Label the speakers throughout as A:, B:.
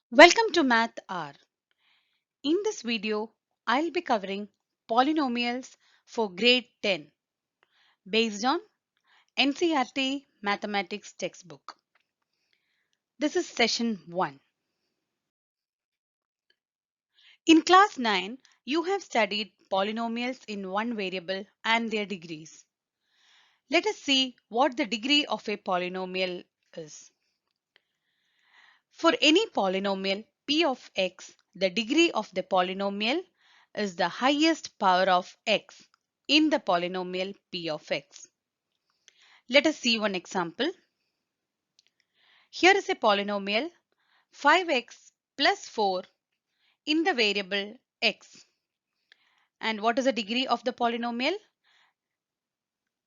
A: Welcome to Math Hour. In this video, I'll be covering polynomials for grade 10 based on NCERT Mathematics textbook. This is session 1. In class 9, you have studied polynomials in one variable and their degrees. Let us see what the degree of a polynomial is. For any polynomial p of x, the degree of the polynomial is the highest power of x in the polynomial p of x. Let us see one example. Here is a polynomial 5x plus 4 in the variable x. And what is the degree of the polynomial?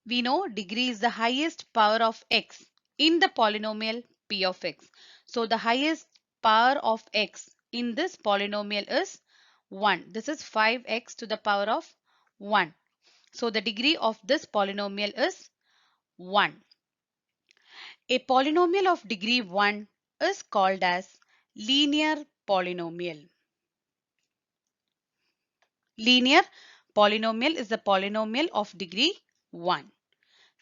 A: We know degree is the highest power of x in the polynomial p of x. So the highest power of x in this polynomial is 1. This is 5x to the power of 1. So the degree of this polynomial is 1. A polynomial of degree 1 is called as linear polynomial. Linear polynomial is the polynomial of degree 1.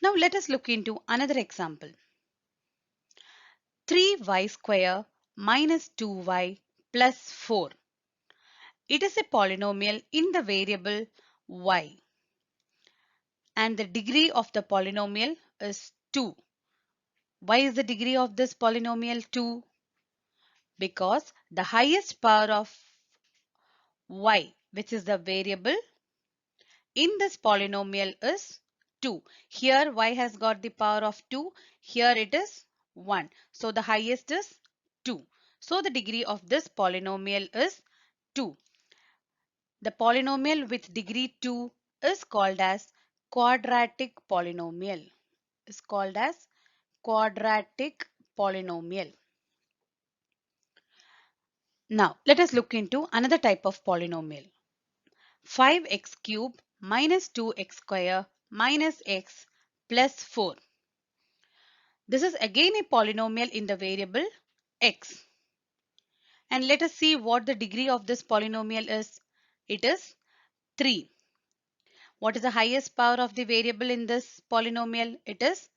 A: Now let us look into another example. 3y square minus 2y plus 4. It is a polynomial in the variable y and the degree of the polynomial is 2. Why is the degree of this polynomial 2? Because the highest power of y, which is the variable in this polynomial, is 2. Here y has got the power of 2. Here it is 1. So the highest is 2. So the degree of this polynomial is 2. The polynomial with degree 2 is called as quadratic polynomial. Is called as quadratic polynomial. Now let us look into another type of polynomial. 5x cube minus 2x square minus x plus 4. This is again a polynomial in the variable x. And let us see what the degree of this polynomial is. It is 3. What is the highest power of the variable in this polynomial? It is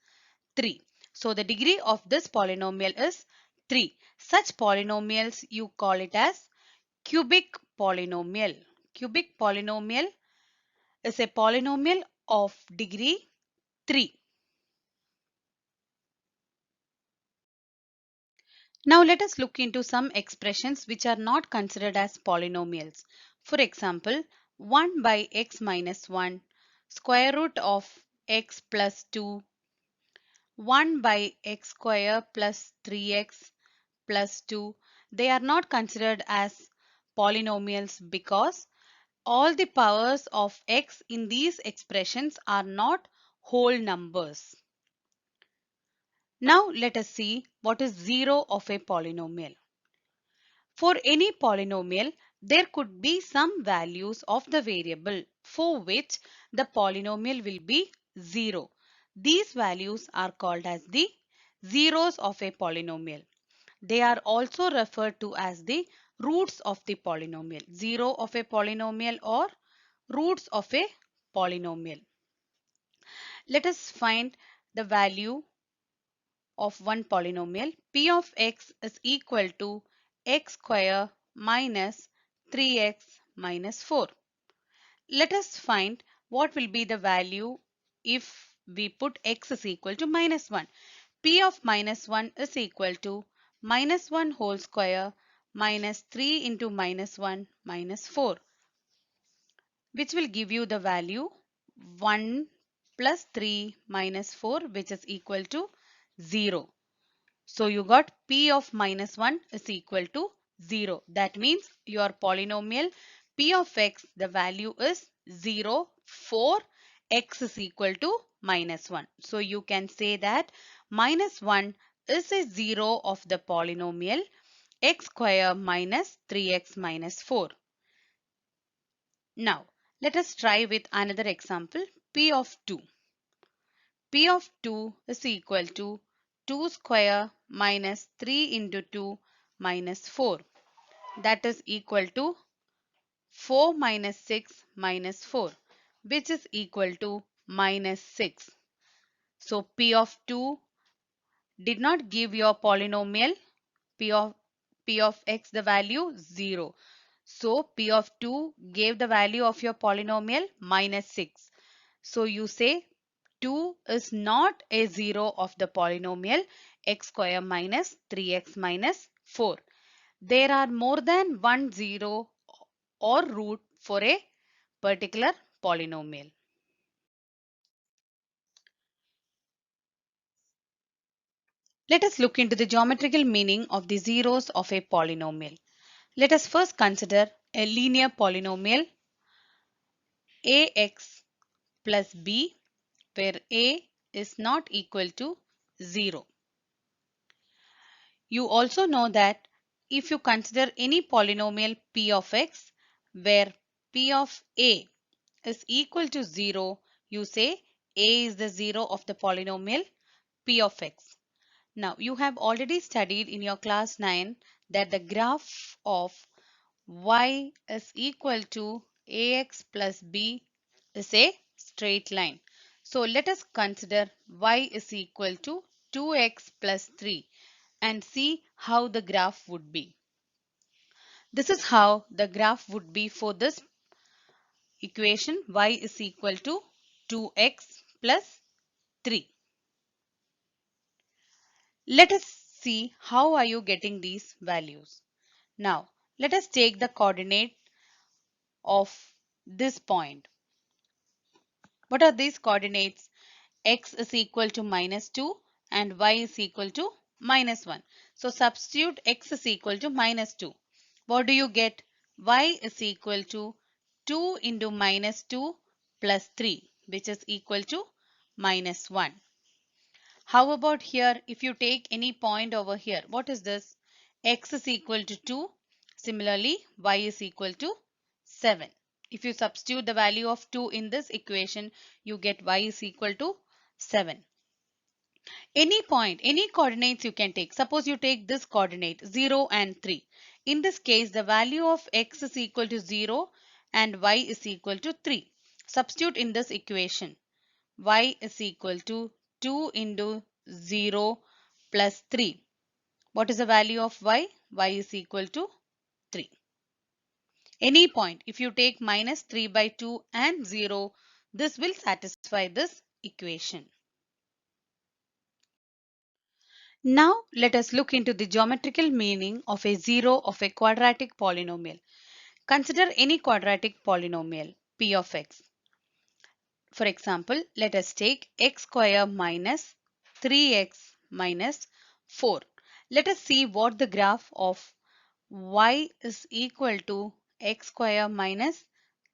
A: 3. So the degree of this polynomial is 3. Such polynomials you call it as cubic polynomial. Cubic polynomial is a polynomial of degree 3. Now let us look into some expressions which are not considered as polynomials. For example, 1 by x minus 1, square root of x plus 2, 1 by x square plus 3x plus 2. They are not considered as polynomials because all the powers of x in these expressions are not whole numbers. Now let us see what is 0 of a polynomial. For any polynomial, there could be some values of the variable for which the polynomial will be 0. These values are called as the zeros of a polynomial. They are also referred to as the roots of the polynomial. 0 of a polynomial or roots of a polynomial. Let us find the value of one polynomial. P of x is equal to x square minus 3x minus 4. Let us find what will be the value if we put x is equal to minus 1. P of minus 1 is equal to minus 1 whole square minus 3 into minus 1 minus 4, which will give you the value 1 plus 3 minus 4, which is equal to 0. So you got p of minus 1 is equal to 0. That means your polynomial p of x, the value is 0 for x is equal to minus 1. So you can say that minus 1 is a 0 of the polynomial x square minus 3x minus 4. Now let us try with another example, p of 2. P of 2 is equal to 2 square minus 3 into 2 minus 4. That is equal to 4 minus 6 minus 4, which is equal to minus 6. So P of 2 did not give your polynomial P of x the value 0. So P of 2 gave the value of your polynomial minus 6. So you say 2 is not a 0 of the polynomial x square minus 3x minus 4. There are more than one 0 or root for a particular polynomial. Let us look into the geometrical meaning of the zeros of a polynomial. Let us first consider a linear polynomial ax plus b, where a is not equal to 0. You also know that if you consider any polynomial p of x where p of a is equal to 0, you say a is the 0 of the polynomial p of x. Now you have already studied in your class 9 that the graph of y is equal to ax plus b is a straight line. So let us consider y is equal to 2x plus 3 and see how the graph would be. This is how the graph would be for this equation y is equal to 2x plus 3. Let us see how are you getting these values. Now let us take the coordinate of this point. What are these coordinates? X is equal to minus 2 and y is equal to minus 1. So substitute x is equal to minus 2. What do you get? Y is equal to 2 into minus 2 plus 3, which is equal to minus 1. How about here? If you take any point over here, what is this? X is equal to 2. Similarly, y is equal to 7. If you substitute the value of 2 in this equation, you get y is equal to 7. Any point, any coordinates you can take. Suppose you take this coordinate 0 and 3. In this case, the value of x is equal to 0 and y is equal to 3. Substitute in this equation. Y is equal to 2 into 0 plus 3. What is the value of y? Y is equal to 3. Any point, if you take minus 3 by 2 and 0, this will satisfy this equation. Now let us look into the geometrical meaning of a zero of a quadratic polynomial. Consider any quadratic polynomial p of x. For example, let us take x square minus 3x minus 4. Let us see what the graph of y is equal to x square minus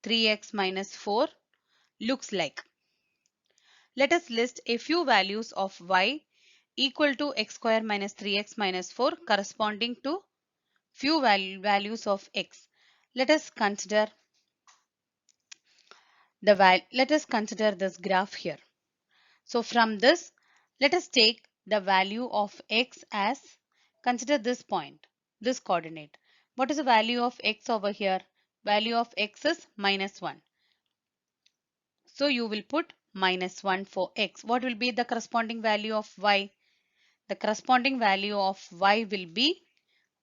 A: 3x minus 4 looks like. Let us list a few values of y equal to x square minus 3x minus 4 corresponding to few values of x. Let us consider let us consider this graph here. So from this, let us take the value of x as, consider this point, this coordinate. What is the value of x over here? Value of x is minus 1. So you will put minus 1 for x. What will be the corresponding value of y? The corresponding value of y will be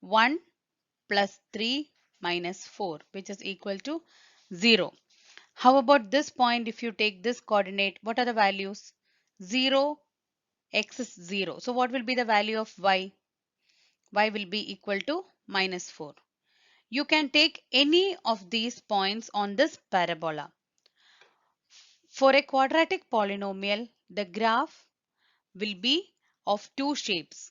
A: 1 plus 3 minus 4, which is equal to 0. How about this point? If you take this coordinate, what are the values? 0, x is 0. So what will be the value of y? Y will be equal to minus 4. You can take any of these points on this parabola. For a quadratic polynomial, the graph will be of two shapes.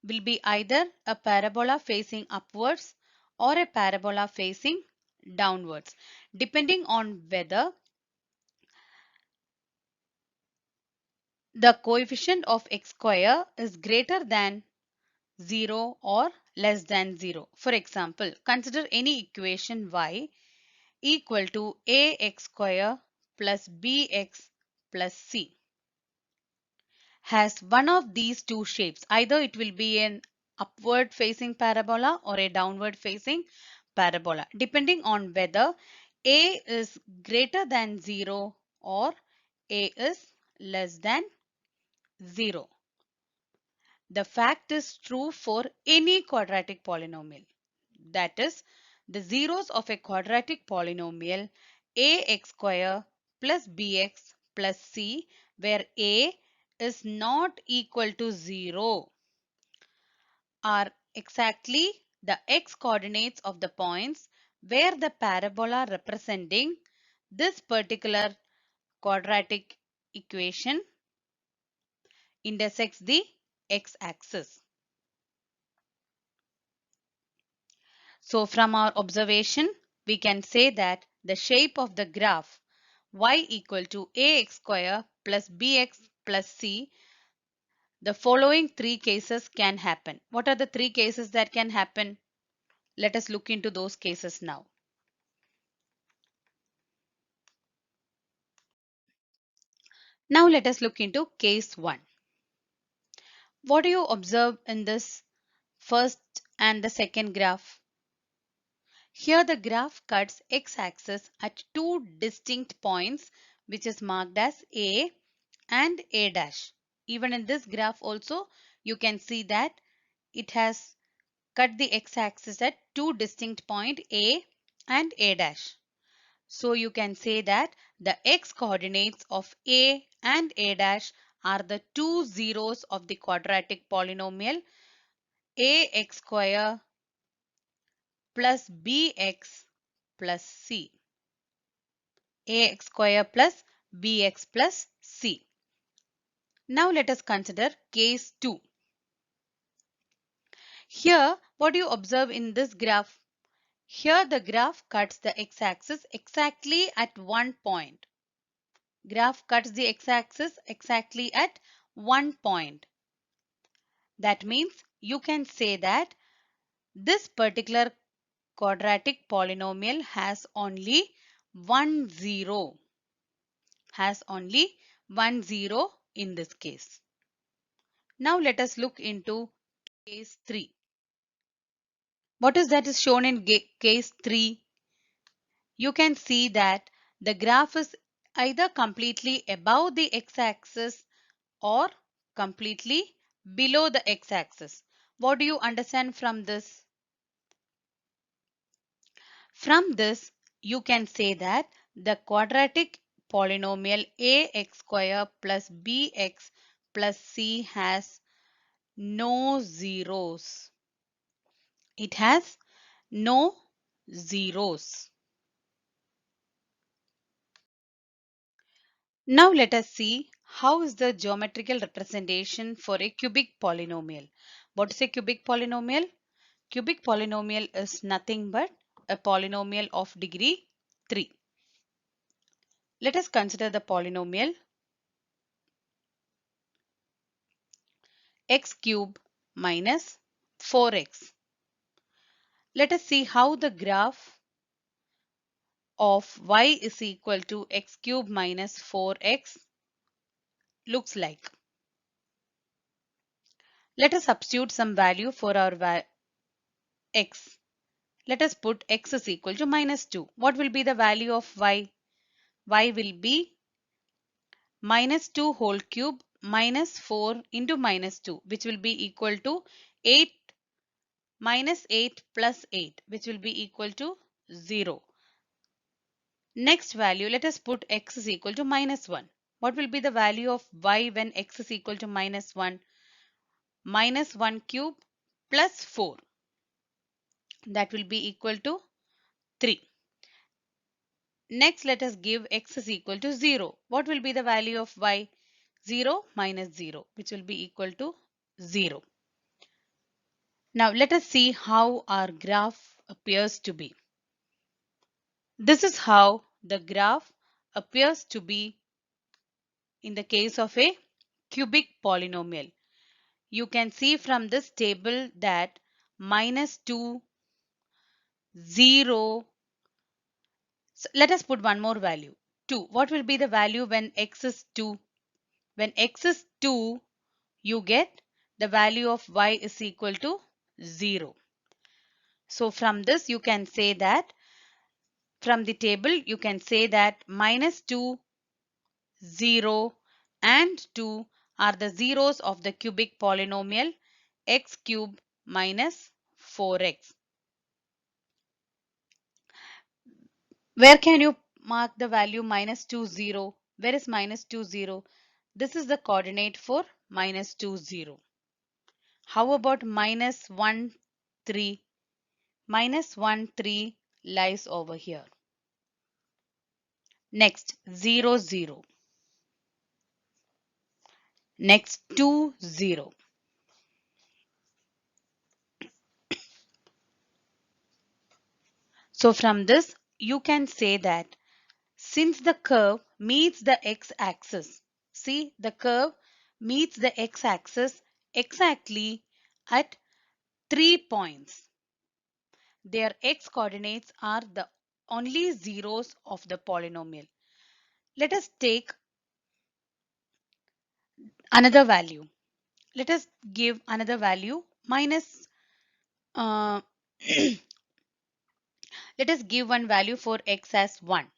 A: Will be either a parabola facing upwards or a parabola facing downwards, depending on whether the coefficient of x square is greater than 0 or less than 0. For example, consider any equation y equal to ax square plus bx plus c has one of these two shapes. Either it will be an upward facing parabola or a downward facing parabola, depending on whether a is greater than 0 or a is less than 0. The fact is true for any quadratic polynomial. That is, the zeros of a quadratic polynomial ax square plus bx plus c, where a is not equal to 0, are exactly the x coordinates of the points where the parabola representing this particular quadratic equation intersects the x-axis. So from our observation, we can say that the shape of the graph y equal to ax square plus bx plus c, the following three cases can happen. What are the three cases that can happen? Let us look into those cases now. Now let us look into case 1. What do you observe in this first and the second graph? Here the graph cuts x-axis at two distinct points, which is marked as A and A dash. Even in this graph also, you can see that it has cut the x-axis at two distinct points A and A dash. So you can say that the x coordinates of A and A dash are the two zeros of the quadratic polynomial ax square plus bx plus c. Ax square plus bx plus c. Now let us consider case 2. Here, what do you observe in this graph? Here the graph cuts the x-axis exactly at one point. Graph cuts the x-axis exactly at one point. That means you can say that this particular quadratic polynomial has only one zero. Has only one zero in this case. Now let us look into case 3. What is that is shown in case 3? You can see that the graph is either completely above the x-axis or completely below the x-axis. What do you understand from this? From this, you can say that the quadratic polynomial ax square plus bx plus c has no zeros. It has no zeros. Now let us see how is the geometrical representation for a cubic polynomial. What is a cubic polynomial? Cubic polynomial is nothing but a polynomial of degree 3. Let us consider the polynomial x cube minus 4x. Let us see how the graph of y is equal to x cube minus 4x looks like. Let us substitute some value for our x. Let us put x is equal to minus 2. What will be the value of y? Y will be minus 2 whole cube minus 4 into minus 2, which will be equal to 8 minus 8 plus 8, which will be equal to 0. Next value, let us put x is equal to minus 1. What will be the value of y when x is equal to minus 1? Minus 1 cube plus 4. That will be equal to 3. Next, let us give x is equal to 0. What will be the value of y? 0 minus 0, which will be equal to 0. Now, let us see how our graph appears to be. This is how the graph appears to be in the case of a cubic polynomial. You can see from this table that minus 2, 0. So let us put one more value, 2. What will be the value when x is 2? When x is 2, you get the value of y is equal to 0. So from this you can say that, from the table you can say that minus 2, 0 and 2 are the zeros of the cubic polynomial x cube minus 4x. Where can you mark the value minus 2, 0? Where is minus 2, 0? This is the coordinate for minus 2, 0. How about minus 1, 3? Minus 1, 3 lies over here. Next 0, 0. Next 2, 0. So from this you can say that since the curve meets the x-axis, see the curve meets the x-axis exactly at 3 points. Their x coordinates are the only zeros of the polynomial. Let us take another value. Let us give another value minus, uh, let us give one value for x as 1.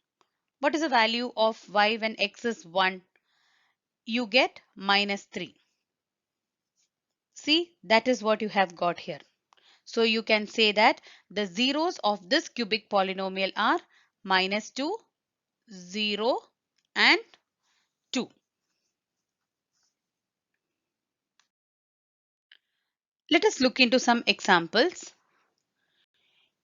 A: What is the value of y when x is 1? You get minus 3. See, that is what you have got here. So you can say that the zeros of this cubic polynomial are minus 2, 0 and 2. Let us look into some examples.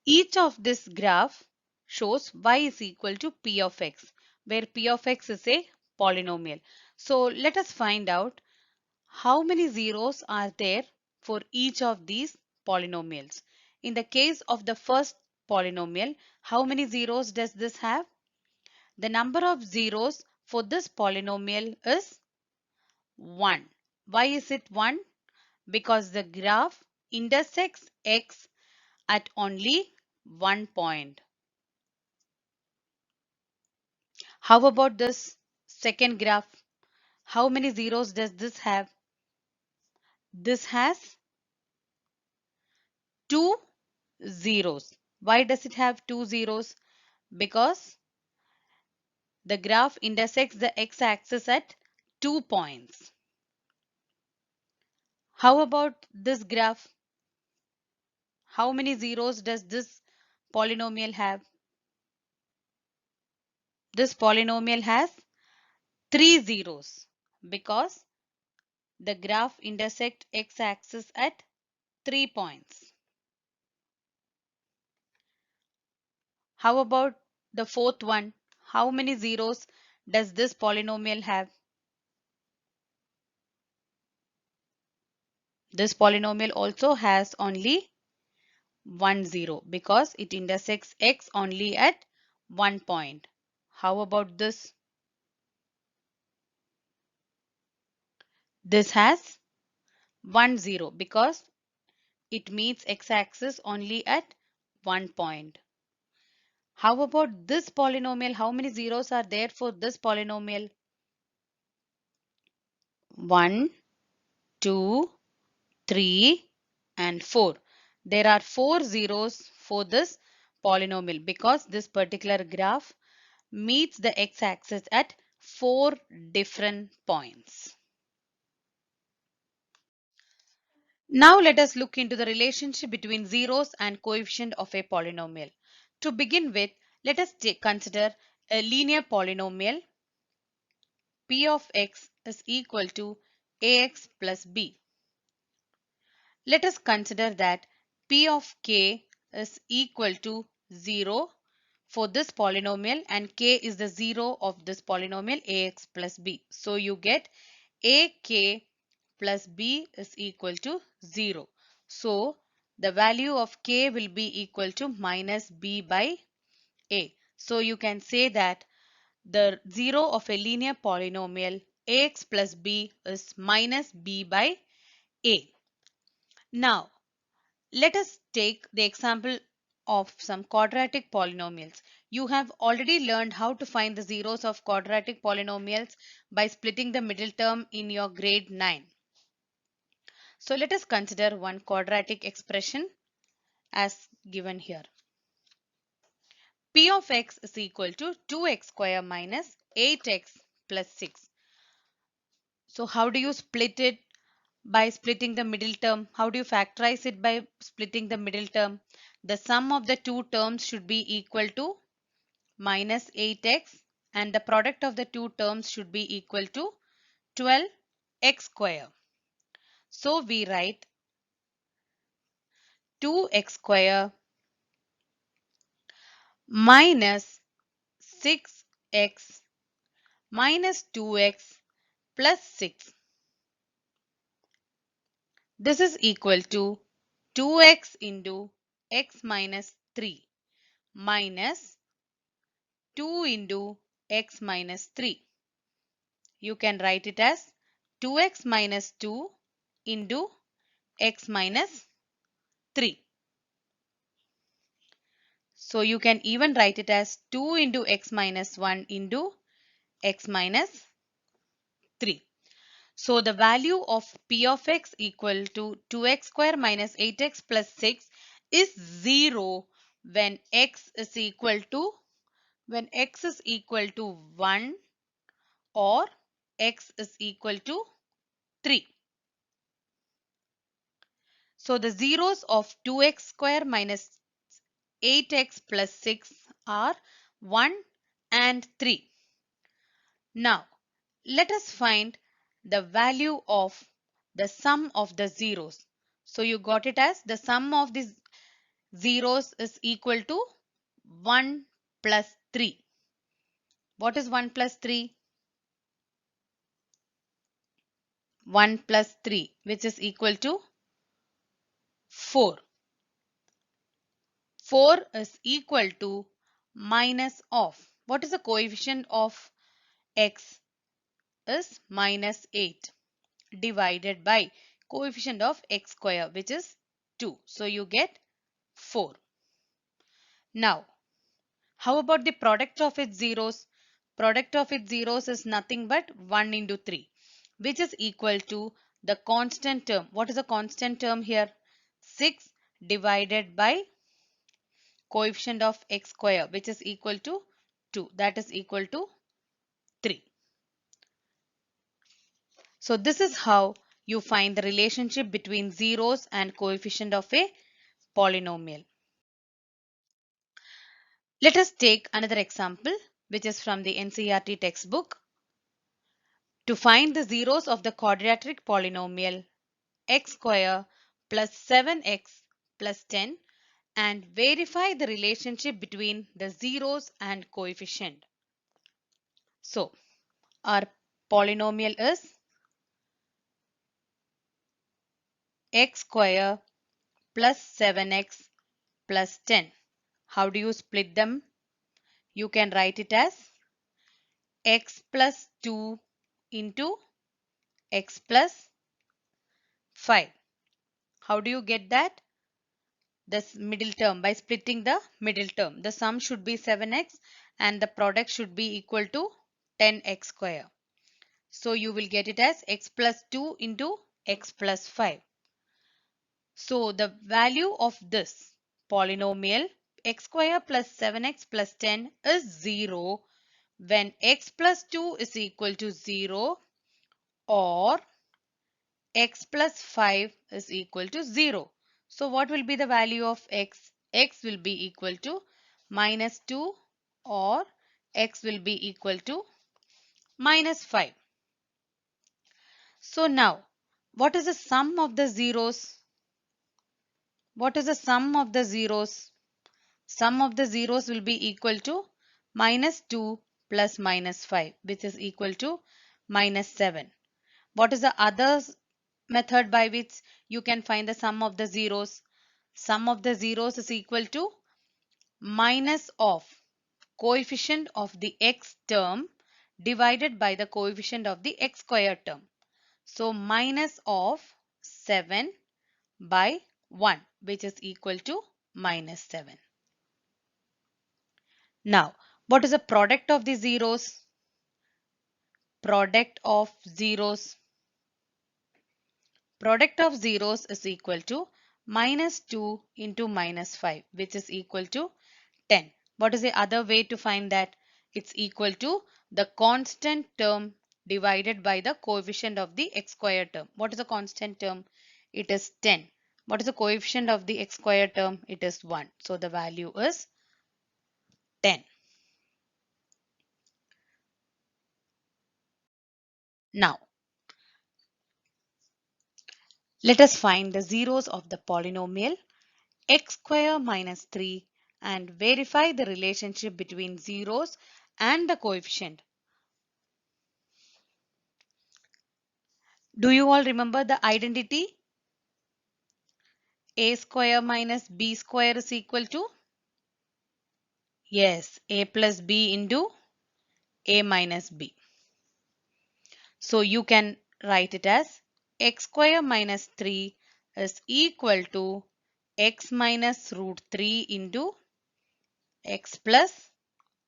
A: Each of this graph shows y is equal to p of x, where p of x is a polynomial. So let us find out how many zeros are there for each of these polynomials. In the case of the first polynomial, how many zeros does this have? The number of zeros for this polynomial is 1. Why is it 1? Because the graph intersects x at only one point. How about this second graph? How many zeros does this have? This has 2 zeros. Why does it have 2 zeros? Because the graph intersects the x-axis at 2 points. How about this graph? How many zeros does this polynomial have? This polynomial has 3 zeros because the graph intersects x-axis at 3 points. How about the fourth one? How many zeros does this polynomial have? This polynomial also has only 1 zero because it intersects x only at one point. How about this? This has 1 zero because it meets x-axis only at one point. How about this polynomial? How many zeros are there for this polynomial? 1, 2, 3 and 4. There are 4 zeros for this polynomial because this particular graph meets the x-axis at 4 different points. Now let us look into the relationship between zeros and coefficient of a polynomial. To begin with, let us consider a linear polynomial. P of x is equal to ax plus b. Let us consider that P of k is equal to 0 for this polynomial and k is the 0 of this polynomial ax plus b. So you get ak plus b is equal to 0. So the value of k will be equal to minus b by a. So you can say that the 0 of a linear polynomial ax plus b is minus b by a. Now let us take the example of some quadratic polynomials. You have already learned how to find the zeros of quadratic polynomials by splitting the middle term in your grade 9. So let us consider one quadratic expression as given here. P of x is equal to 2x square minus 8x plus 6. So how do you split it? By splitting the middle term. How do you factorize it? By splitting the middle term. The sum of the two terms should be equal to minus 8x and the product of the two terms should be equal to 12x square. So we write 2x square minus 6x minus 2x plus 6. This is equal to 2x into x minus 3 minus 2 into x minus 3. You can write it as 2x minus 2 into x minus 3. So you can even write it as 2 into x minus 1 into x minus 3. So the value of p of x equal to 2x square minus 8x plus 6 is 0 when x is equal to 1 or x is equal to 3. So the zeros of 2x square minus 8x plus 6 are 1 and 3. Now let us find the value of the sum of the zeros. So you got it as the sum of the zeros is equal to 1 plus 3. What is 1 plus 3? 1 plus 3, which is equal to 4. 4 is equal to minus of. What is the coefficient of x? Is minus 8 divided by coefficient of x square, which is 2. So you get 4. Now, how about the product of its zeros? Product of its zeros is nothing but 1 into 3, which is equal to the constant term. What is the constant term here? 6 divided by coefficient of x square, which is equal to 2. That is equal to 3. So this is how you find the relationship between zeros and coefficient of a polynomial. Let us take another example, which is from the NCERT textbook. To find the zeros of the quadratic polynomial x square plus 7x plus 10 and verify the relationship between the zeros and coefficient. So our polynomial is x square plus 7x plus 10. How do you split them? You can write it as x plus 2 into x plus 5. How do you get that? This middle term, by splitting the middle term. The sum should be 7x and the product should be equal to 10x square. So you will get it as x plus 2 into x plus 5. So the value of this polynomial x square plus 7x plus 10 is 0 when x plus 2 is equal to 0 or x plus 5 is equal to 0. So what will be the value of x? X will be equal to minus 2 or x will be equal to minus 5. So now, what is the sum of the zeros? What is the sum of the zeros? Sum of the zeros will be equal to minus 2 plus minus 5, which is equal to minus 7. What is the other method by which you can find the sum of the zeros? Sum of the zeros is equal to minus of coefficient of the x term divided by the coefficient of the x square term. So minus of 7 by 1, which is equal to minus 7. Now, what is the product of the zeros? Product of zeros. Product of zeros is equal to minus 2 into minus 5, which is equal to 10. What is the other way to find that? It's equal to the constant term divided by the coefficient of the x square term. What is the constant term? It is 10. What is the coefficient of the x square term? It is 1. So the value is 10. Now, let us find the zeros of the polynomial x square minus 3 and verify the relationship between zeros and the coefficient. Do you all remember the identity? A square minus b square is equal to? Yes, a plus b into a minus b. So you can write it as x square minus 3 is equal to x minus root 3 into x plus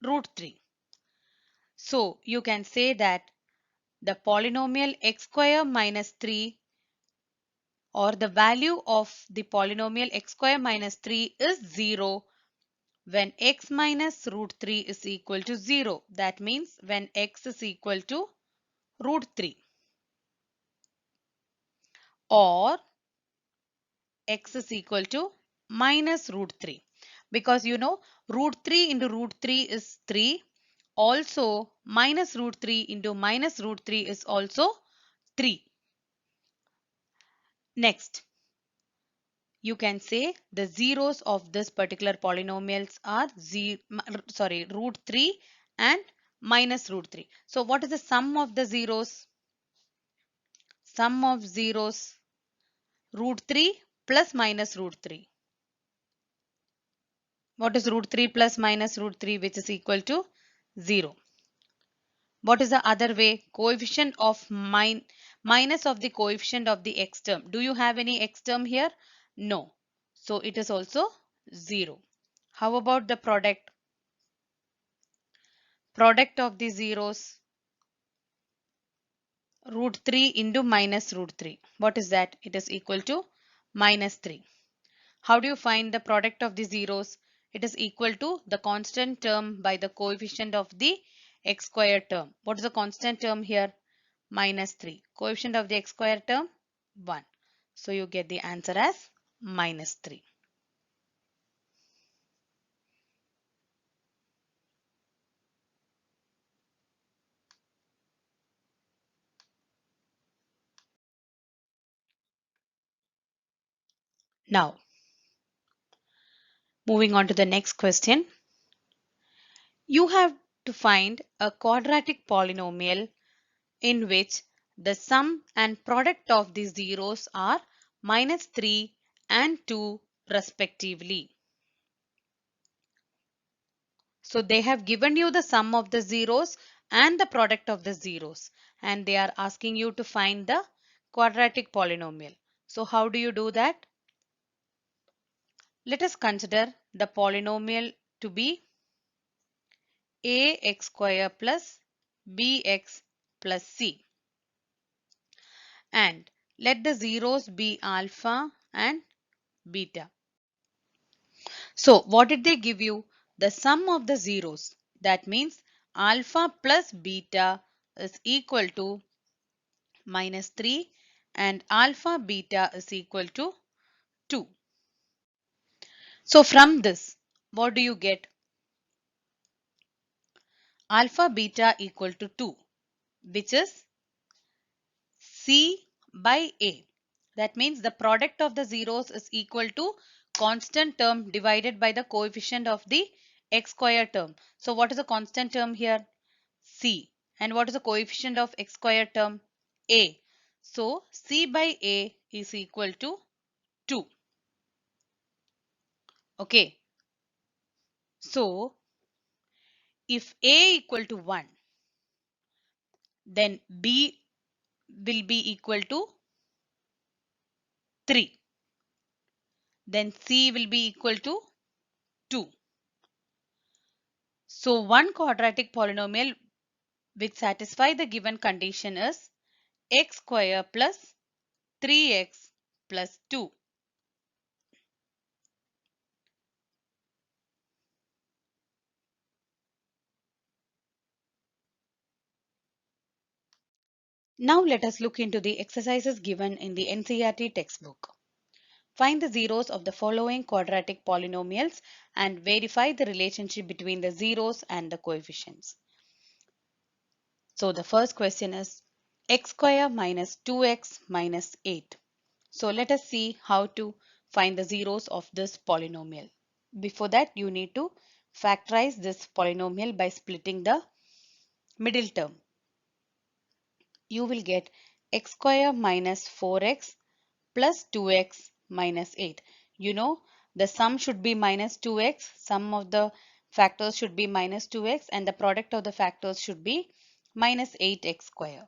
A: root 3. So you can say that the polynomial x square minus 3, or the value of the polynomial x square minus 3 is 0 when x minus root 3 is equal to 0. That means when x is equal to root 3, or x is equal to minus root 3, because you know root 3 into root 3 is 3. Also minus root 3 into minus root 3 is also 3. Next, you can say the zeros of this particular polynomials are root 3 and minus root 3. So what is the sum of the zeros? Sum of zeros, root 3 plus minus root 3. What is root 3 plus minus root 3, which is equal to 0? What is the other way? Coefficient of minus of the coefficient of the x term. Do you have any x term here? No. So it is also 0. How about the product? Product of the zeros, root 3 into minus root 3. What is that? It is equal to minus 3. How do you find the product of the zeros? It is equal to the constant term by the coefficient of the x square term. What is the constant term here? Minus 3. Coefficient of the x square term? 1. So you get the answer as minus 3. Now, moving on to the next question. You have to find a quadratic polynomial in which the sum and product of the zeros are minus 3 and 2 respectively. So they have given you the sum of the zeros and the product of the zeros, and they are asking you to find the quadratic polynomial. So how do you do that? Let us consider the polynomial to be ax square plus bx plus c, and let the zeros be alpha and beta. So what did they give you? The sum of the zeros. That means alpha plus beta is equal to minus 3 and alpha beta is equal to 2. So from this, what do you get? Alpha beta equal to 2, which is C by A. That means the product of the zeros is equal to constant term divided by the coefficient of the x square term. So what is the constant term here? C. And what is the coefficient of x square term? A. So C by A is equal to 2. Okay. So if A equal to 1, then B will be equal to 3. Then C will be equal to 2. So one quadratic polynomial which satisfy the given condition is x square plus 3x plus 2. Now let us look into the exercises given in the NCERT textbook. Find the zeros of the following quadratic polynomials and verify the relationship between the zeros and the coefficients. So the first question is x square minus 2x minus 8. So let us see how to find the zeros of this polynomial. Before that, you need to factorize this polynomial by splitting the middle term. You will get x square minus 4x plus 2x minus 8. You know the sum should be minus 2x, sum of the factors should be minus 2x, and the product of the factors should be minus 8x square.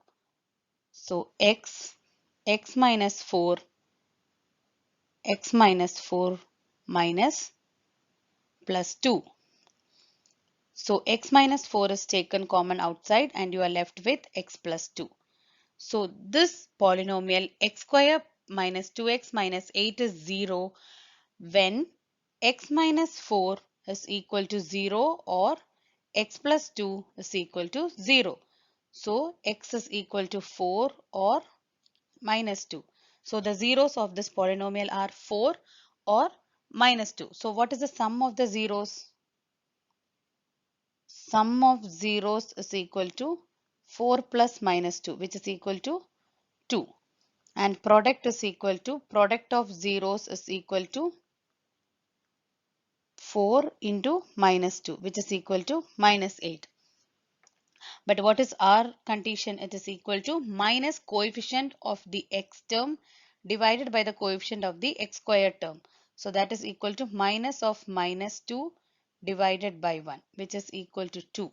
A: So x minus 4, x minus 4 minus plus 2. So x minus 4 is taken common outside and you are left with x plus 2. So this polynomial x square minus 2x minus 8 is 0 when x minus 4 is equal to 0 or x plus 2 is equal to 0. So x is equal to 4 or minus 2. So the zeros of this polynomial are 4 or minus 2. So what is the sum of the zeros? Sum of zeros is equal to 4 plus minus 2, which is equal to 2. And product is equal to, product of zeros is equal to 4 into minus 2, which is equal to minus 8. But what is our condition? It is equal to minus coefficient of the x term divided by the coefficient of the x squared term. So that is equal to minus of minus 2 divided by 1, which is equal to 2.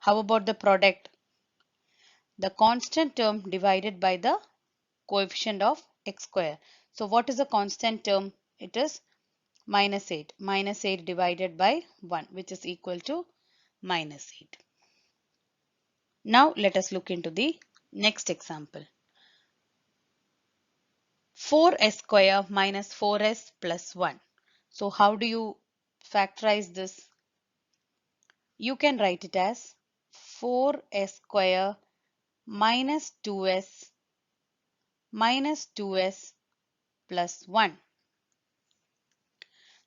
A: How about the product? The constant term divided by the coefficient of x square. So what is the constant term? It is minus 8. Minus 8 divided by 1, which is equal to minus 8. Now let us look into the next example. 4s square minus 4s plus 1. So how do you factorize this? You can write it as 4s square minus 2s plus 1.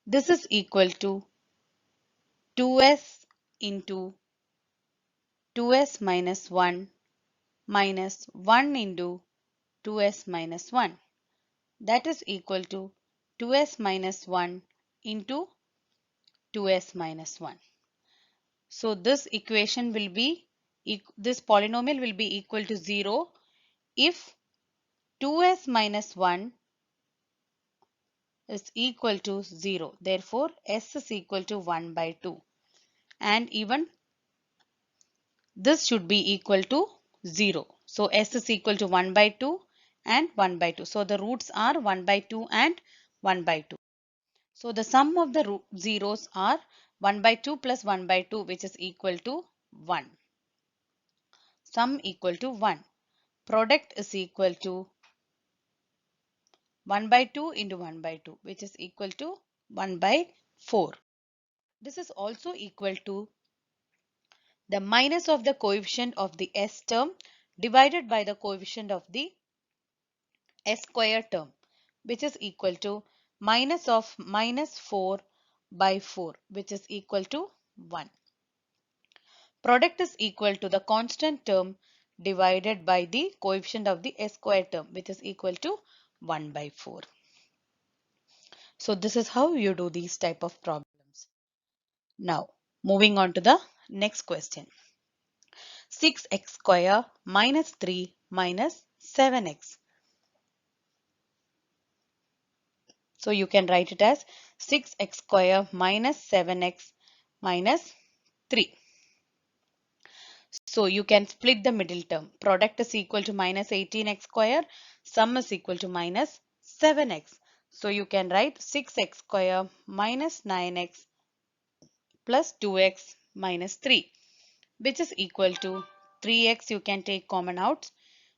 A: This is equal to 2s into 2s minus 1 minus 1 into 2s minus 1. That is equal to 2s minus 1 into 2s minus 1. So this equation will be, this polynomial will be equal to 0 if 2s minus 1 is equal to 0. Therefore, s is equal to 1 by 2. And even this should be equal to 0. So s is equal to 1 by 2 and 1 by 2. So the roots are 1 by 2 and 1 by 2. So the sum of the zeros are 1 by 2 plus 1 by 2, which is equal to 1. Sum equal to 1. Product is equal to 1 by 2 into 1 by 2, which is equal to 1 by 4. This is also equal to the minus of the coefficient of the s term divided by the coefficient of the s square term, which is equal to minus of minus 4 by 4, which is equal to 1. Product is equal to the constant term divided by the coefficient of the s square term, which is equal to 1 by 4. So this is how you do these type of problems. Now, moving on to the next question. 6x square minus 3 minus 7x. So you can write it as 6x square minus 7x minus 3. So you can split the middle term. Product is equal to minus 18x square. Sum is equal to minus 7x. So you can write 6x square minus 9x plus 2x minus 3, which is equal to 3x. You can take common out,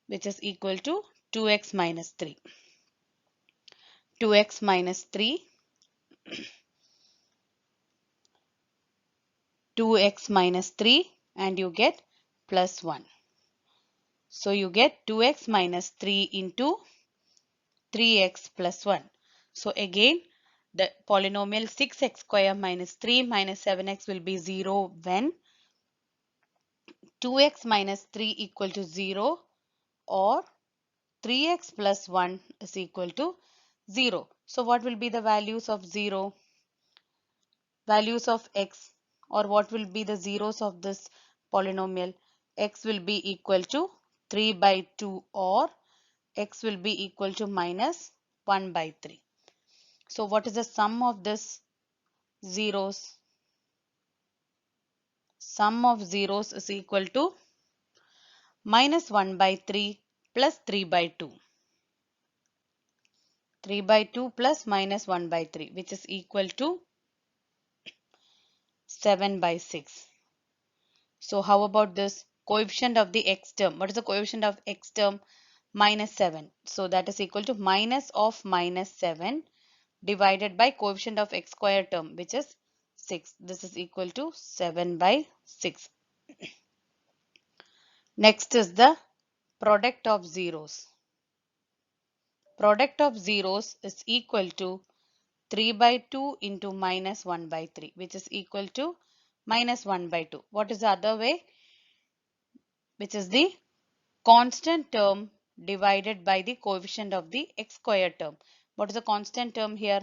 A: which is equal to 2x minus 3. 2x minus 3, 2x minus 3 and you get plus 1. So you get 2x minus 3 into 3x plus 1. So again the polynomial 6x square minus 3 minus 7x will be 0 when 2x minus 3 equal to 0 or 3x plus 1 is equal to 0. So what will be the values of 0? Values of x, or what will be the zeros of this polynomial? X will be equal to 3 by 2 or x will be equal to minus 1 by 3. So what is the sum of this zeros? Sum of zeros is equal to minus 1 by 3 plus 3 by 2. 3 by 2 plus minus 1 by 3, which is equal to 7 by 6. So how about this coefficient of the x term? What is the coefficient of x term? Minus 7. So that is equal to minus of minus 7 divided by coefficient of x square term, which is 6. This is equal to 7 by 6. Next is the product of zeros. Product of zeros is equal to 3 by 2 into minus 1 by 3, which is equal to minus 1 by 2. What is the other way? Which is the constant term divided by the coefficient of the x square term. What is the constant term here?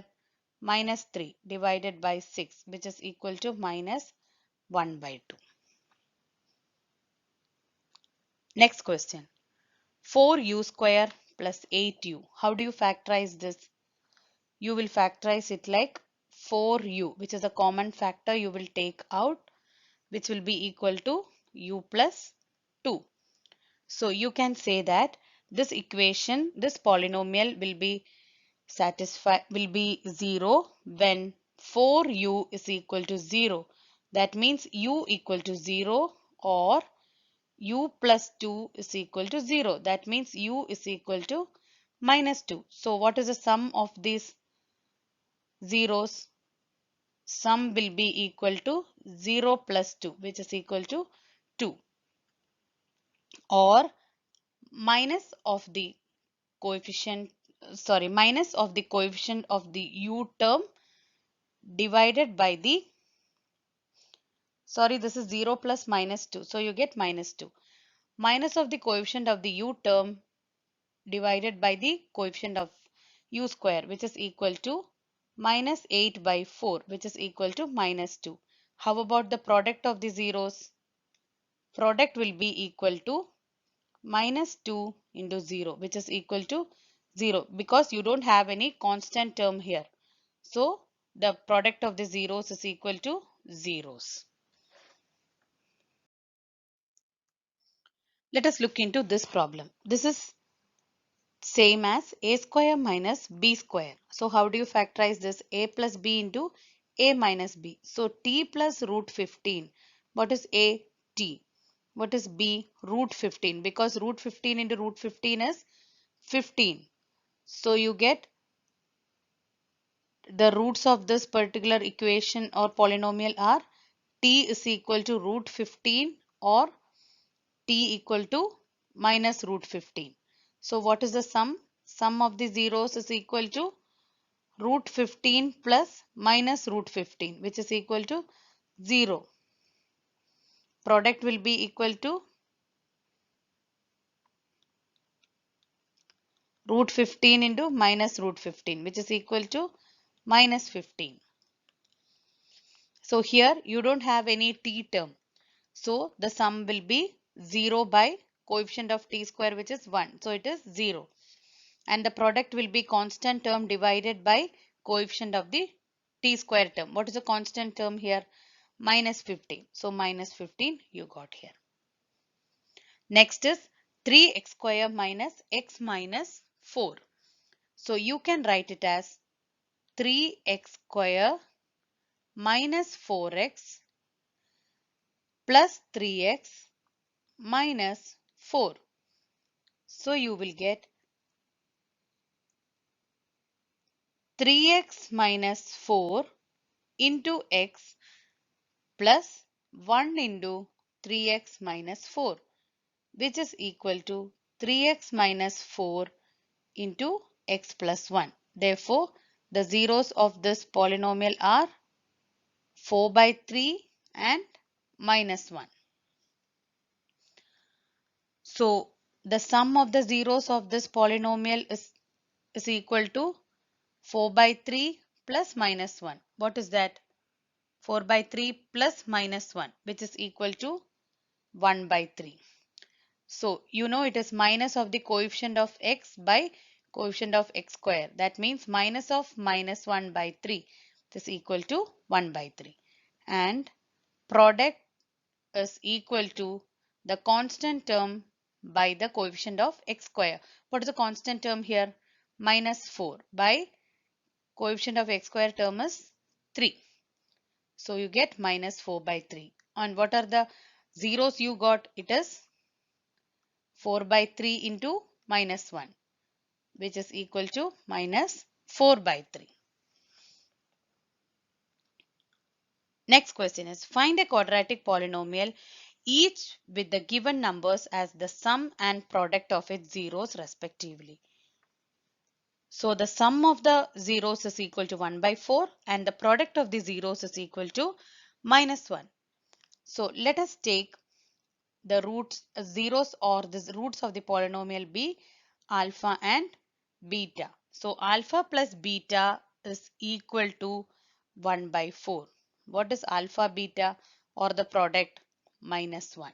A: Minus 3 divided by 6, which is equal to minus 1 by 2. Next question. 4u square plus 8u. How do you factorize this? You will factorize it like 4u, which is a common factor you will take out, which will be equal to u plus 2. So you can say that this equation, this polynomial will be 0 when 4u is equal to 0. That means u equal to 0 or u plus 2 is equal to 0. That means u is equal to minus 2. So what is the sum of these zeros? Sum will be equal to 0 plus 2, which is equal to 2, or minus of the coefficient, minus of the coefficient of the u term divided by the, this is 0 plus minus 2, so you get minus 2. Minus of the coefficient of the u term divided by the coefficient of u square, which is equal to minus 8 by 4, which is equal to minus 2. How about the product of the zeros? Product will be equal to minus 2 into 0, which is equal to 0, because you don't have any constant term here. So the product of the zeros is equal to zeros. Let us look into this problem. This is same as a square minus b square. So how do you factorize this? A plus b into a minus b. So t plus root 15. What is a? T. What is b? Root 15, because root 15 into root 15 is 15. So you get the roots of this particular equation or polynomial are t is equal to root 15 or t equal to minus root 15. So what is the sum? Sum of the zeros is equal to root 15 plus minus root 15, which is equal to 0. Product will be equal to root 15 into minus root 15, which is equal to minus 15. So here you don't have any t term. So the sum will be 0 by coefficient of t square, which is 1. So it is 0. And the product will be constant term divided by coefficient of the t square term. What is the constant term here? Minus 15. So minus 15 you got here. Next is 3x square minus x minus 4. So you can write it as 3x square minus 4x plus 3x minus 4. So you will get 3x minus 4 into x plus 1 into 3x minus 4, which is equal to 3x minus 4 into x plus 1. Therefore, the zeros of this polynomial are 4 by 3 and minus 1. So, the sum of the zeros of this polynomial is equal to 4 by 3 plus minus 1. What is that? 4 by 3 plus minus 1, which is equal to 1 by 3. So, you know it is minus of the coefficient of x by coefficient of x square. That means minus of minus 1 by 3 is equal to 1 by 3. And product is equal to the constant term by the coefficient of x square. What is the constant term here? Minus 4 by coefficient of x square term is 3. So you get minus 4 by 3. And what are the zeros you got? It is 4 by 3 into minus 1, which is equal to minus 4 by 3. Next question is, find a quadratic polynomial each with the given numbers as the sum and product of its zeros respectively. So the sum of the zeros is equal to 1 by 4 and the product of the zeros is equal to minus 1. So let us take the roots zeros or the roots of the polynomial be alpha and beta. So alpha plus beta is equal to 1 by 4. What is alpha beta or the product? Minus 1.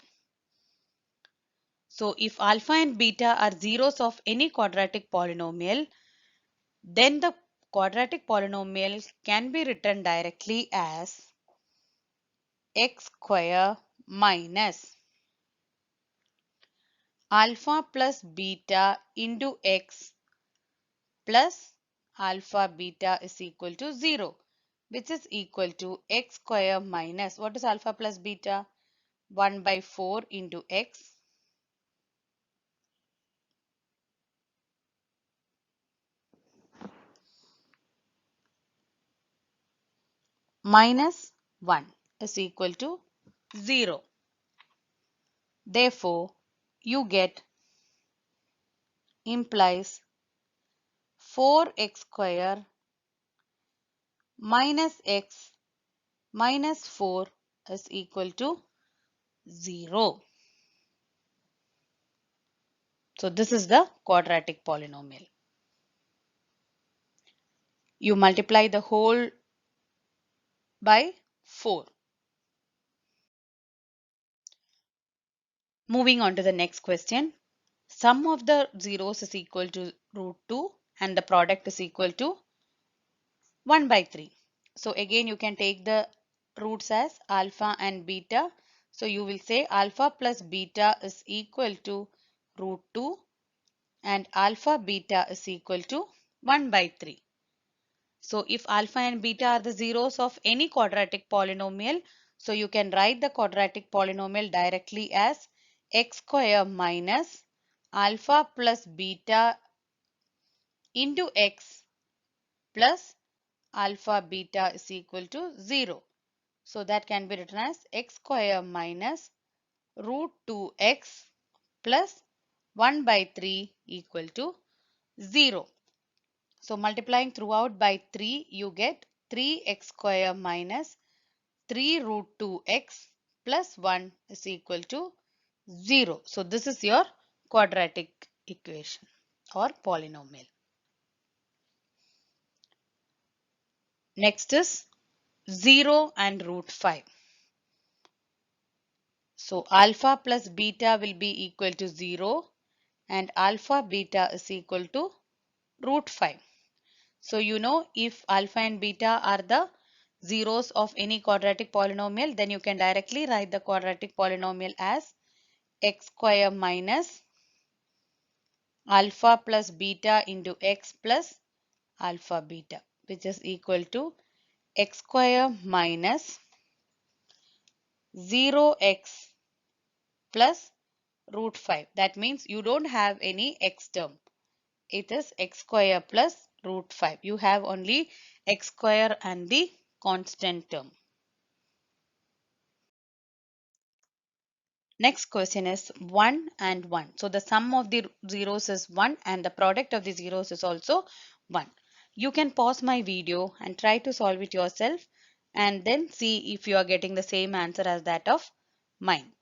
A: So if alpha and beta are zeros of any quadratic polynomial, then the quadratic polynomial can be written directly as x square minus alpha plus beta into x plus alpha beta is equal to 0, which is equal to x square minus, what is alpha plus beta? 1 by 4 into x minus 1 is equal to 0. Therefore, you get implies 4x square minus x minus 4 is equal to 0. So this is the quadratic polynomial. You multiply the whole by 4. Moving on to the next question. Sum of the zeros is equal to root 2 and the product is equal to 1 by 3. So again you can take the roots as alpha and beta. So you will say alpha plus beta is equal to root 2 and alpha beta is equal to 1 by 3. So if alpha and beta are the zeros of any quadratic polynomial, so you can write the quadratic polynomial directly as x square minus alpha plus beta into x plus alpha beta is equal to 0. So that can be written as x square minus root 2x plus 1 by 3 equal to 0. So multiplying throughout by 3, you get 3x square minus 3 root 2x plus 1 is equal to 0. So this is your quadratic equation or polynomial. Next is 0 and root 5. So alpha plus beta will be equal to 0 and alpha beta is equal to root 5. So you know if alpha and beta are the zeros of any quadratic polynomial, then you can directly write the quadratic polynomial as x square minus alpha plus beta into x plus alpha beta, which is equal to x square minus 0x plus root 5. That means you don't have any x term. It is x square plus root 5. You have only x square and the constant term. Next question is 1 and 1. So the sum of the zeros is 1 and the product of the zeros is also 1. You can pause my video and try to solve it yourself and then see if you are getting the same answer as that of mine.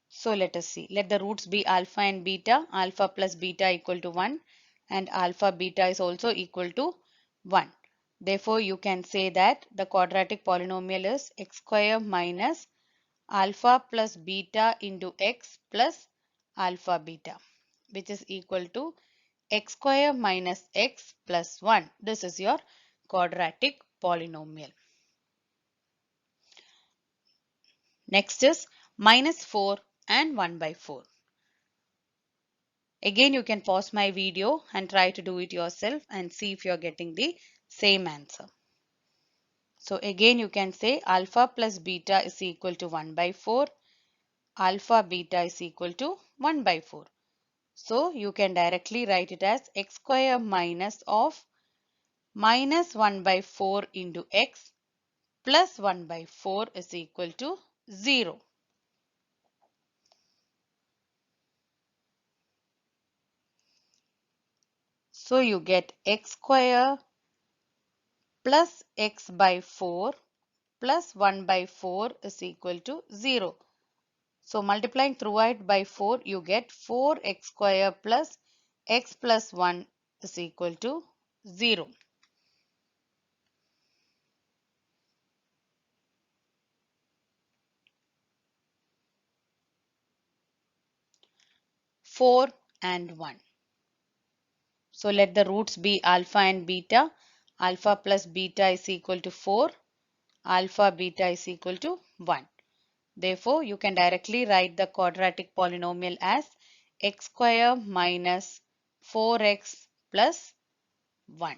A: So let us see. Let the roots be alpha and beta. Alpha plus beta equal to 1 and alpha beta is also equal to 1. Therefore, you can say that the quadratic polynomial is x square minus alpha plus beta into x plus alpha beta, which is equal to x square minus x plus 1. This is your quadratic polynomial. Next is minus 4 and 1 by 4. Again, you can pause my video and try to do it yourself and see if you are getting the same answer. So again, you can say alpha plus beta is equal to 1 by 4. Alpha beta is equal to 1 by 4. So you can directly write it as x square minus of minus 1 by 4 into x plus 1 by 4 is equal to 0. So you get x square plus x by 4 plus 1 by 4 is equal to 0. So multiplying throughout by 4, you get 4x square plus x plus 1 is equal to 0. Four and 1. So let the roots be alpha and beta. Alpha plus beta is equal to 4. Alpha beta is equal to 1. Therefore, you can directly write the quadratic polynomial as x square minus 4x plus 1.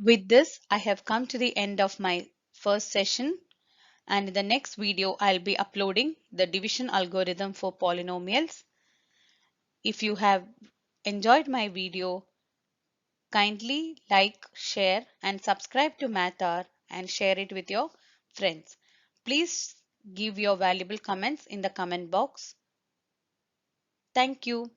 A: With this, I have come to the end of my first session, and in the next video, I'll be uploading the division algorithm for polynomials. If you have enjoyed my video, kindly like, share, and subscribe to Mathar and share it with your friends. Please give your valuable comments in the comment box. Thank you.